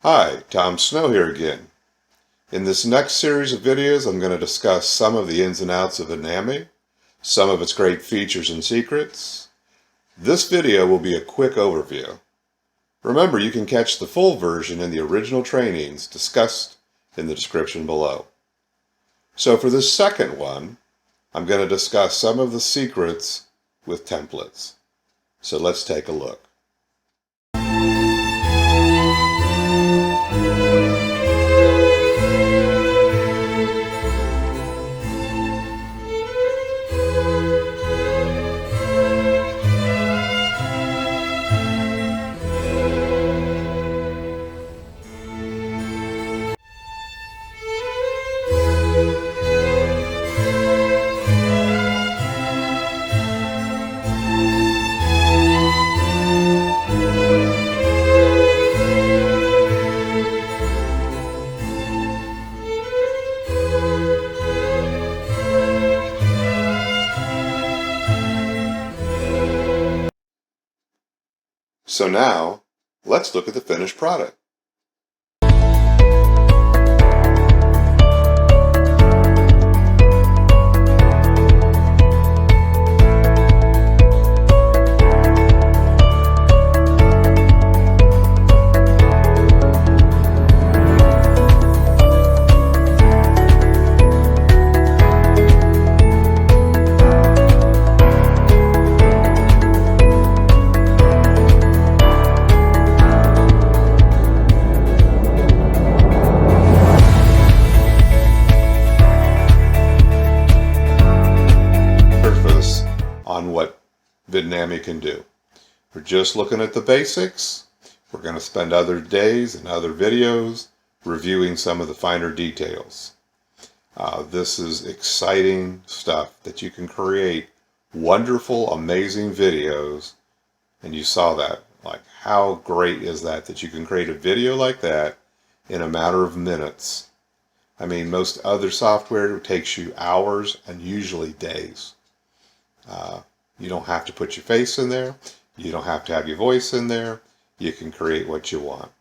Hi, Tom Snow here again. In this next series of videos, I'm going to discuss some of the ins and outs of Vidnami, some of its great features and secrets. This video will be a quick overview. Remember, you can catch the full version in the original trainings discussed in the description below. So for this second one, I'm going to discuss some of the secrets with templates. So let's take a look. So now, let's look at the finished product. On what Vidnami can do. We're just looking at the basics. We're going to spend other days and other videos reviewing some of the finer details. This is exciting stuff that you can create wonderful, amazing videos. And you saw that. Like, how great is that you can create a video like that in a matter of minutes. I mean, most other software takes you hours and usually days. You don't have to put your face in there. You don't have to have your voice in there. You can create what you want.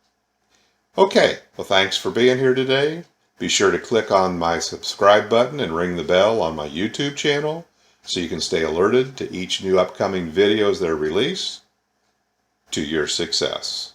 Okay, well, thanks for being here today. Be sure to click on my subscribe button and ring the bell on my YouTube channel so you can stay alerted to each new upcoming videos that are released. To your success.